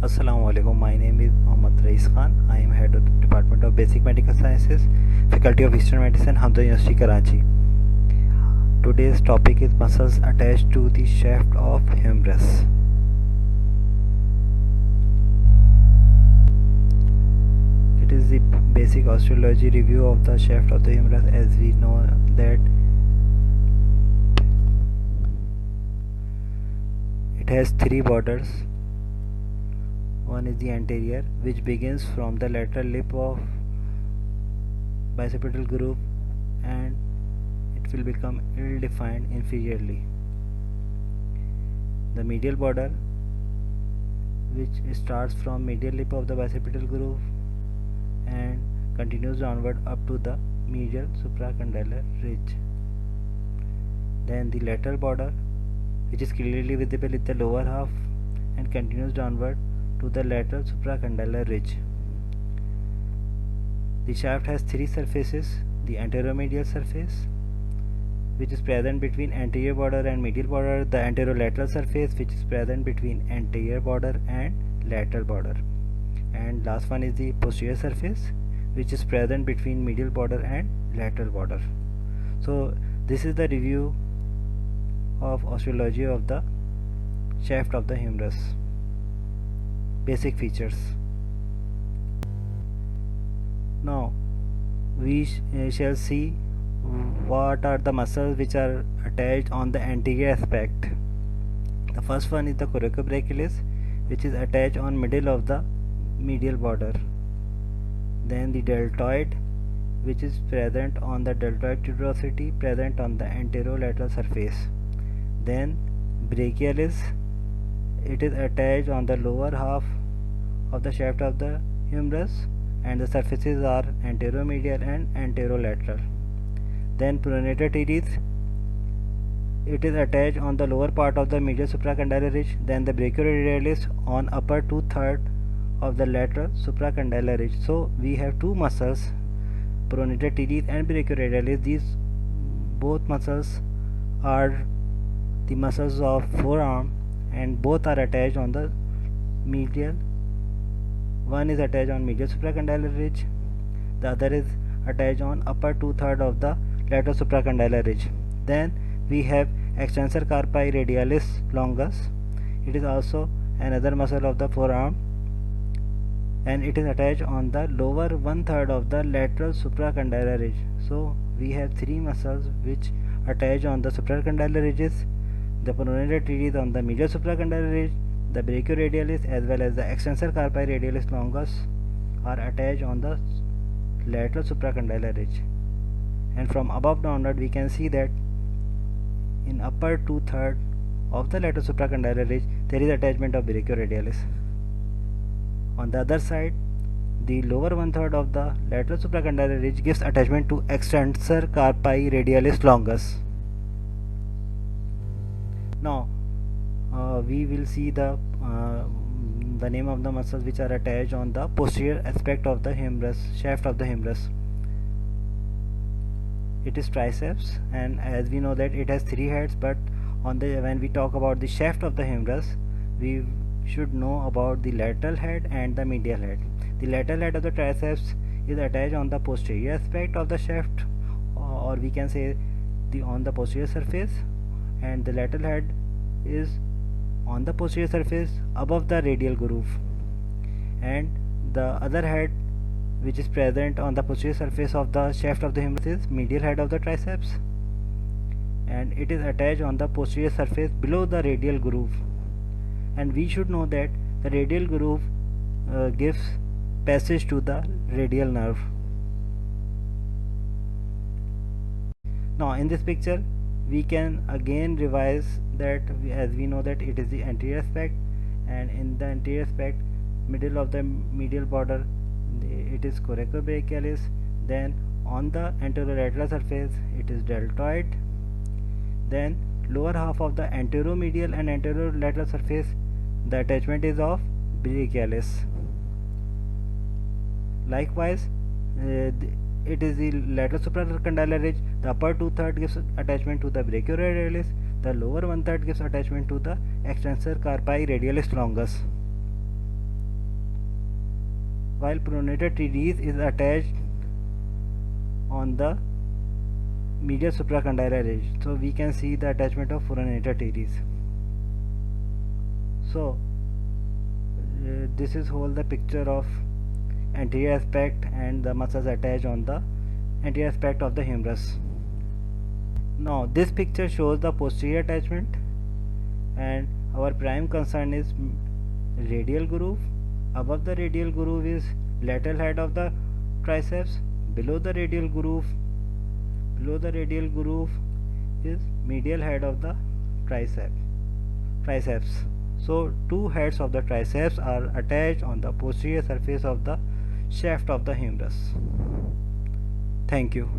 Assalamualaikum. My name is Mohammad Rais Khan. I am head of the Department of Basic Medical Sciences, Faculty of Eastern Medicine, Hamza University, Karachi. Today's topic is muscles attached to the shaft of humerus. It is the basic osteology review of the shaft of the humerus. As we know that it has three borders. One is the anterior, which begins from the lateral lip of bicipital groove and it will become ill-defined inferiorly. The medial border, which starts from medial lip of the bicipital groove and continues downward up to the medial supracondylar ridge. Then the lateral border, which is clearly visible in the lower half and continues downward to the lateral supracondylar ridge. The shaft has three surfaces: the anteromedial surface, which is present between anterior border and medial border; the anterolateral surface, which is present between anterior border and lateral border; and last one is the posterior surface, which is present between medial border and lateral border. So this is the review of osteology of the shaft of the humerus. Basic features. Now we shall see what are the muscles which are attached on the anterior aspect. The first one is the coracobrachialis, which is attached on middle of the medial border. Then the deltoid, which is present on the deltoid tuberosity, present on the anterolateral surface. Then brachialis, it is attached on the lower half of the shaft of the humerus and the surfaces are anteromedial and anterolateral. Then pronator teres, it is attached on the lower part of the medial supracondylar ridge. Then the brachioradialis on upper 2/3 of the lateral supracondylar ridge. So we have two muscles, pronator teres and brachioradialis. These both muscles are the muscles of forearm and both are attached on the medial. One is attached on medial supracondylar ridge, the other is attached on upper 2/3 of the lateral supracondylar ridge. Then we have extensor carpi radialis longus. It is also another muscle of the forearm and it is attached on the lower 1/3 of the lateral supracondylar ridge. So we have three muscles which attach on the supracondylar ridges: the pronator teres on the medial supracondylar ridge, the brachioradialis as well as the extensor carpi radialis longus are attached on the lateral supracondylar ridge. And from above downward we can see that in upper 2/3 of the lateral supracondylar ridge there is attachment of brachioradialis. On the other side, the lower 1/3 of the lateral supracondylar ridge gives attachment to extensor carpi radialis longus. Now we will see the name of the muscles which are attached on the posterior aspect of the humerus, shaft of the humerus. It is triceps, and as we know that it has three heads, but when we talk about the shaft of the humerus, we should know about the lateral head and the medial head. The lateral head of the triceps is attached on the posterior aspect of the shaft, or we can say on the posterior surface, and the lateral head is on the posterior surface above the radial groove, and the other head which is present on the posterior surface of the shaft of the humerus is medial head of the triceps, and it is attached on the posterior surface below the radial groove. And we should know that the radial groove gives passage to the radial nerve. Now in this picture we can again revise that as we know that it is the anterior aspect, and in the anterior aspect, middle of the medial border, it is coracobrachialis. Then on the anterolateral surface it is deltoid. Then lower half of the anteromedial and anterolateral surface, the attachment is of brachialis. Likewise, it is the lateral supracondylar ridge. The upper 2/3 gives attachment to the brachioradialis, the lower 1/3 gives attachment to the extensor carpi radialis longus. while pronator teres is attached on the medial supracondylar ridge. So we can see the attachment of pronator teres. So this is whole the picture of anterior aspect and the muscles attached on the anterior aspect of the humerus. Now this picture shows the posterior attachment, and our prime concern is radial groove. Above the radial groove is lateral head of the triceps. Below the radial groove is medial head of the triceps. So two heads of the triceps are attached on the posterior surface of the shaft of the humerus. Thank you.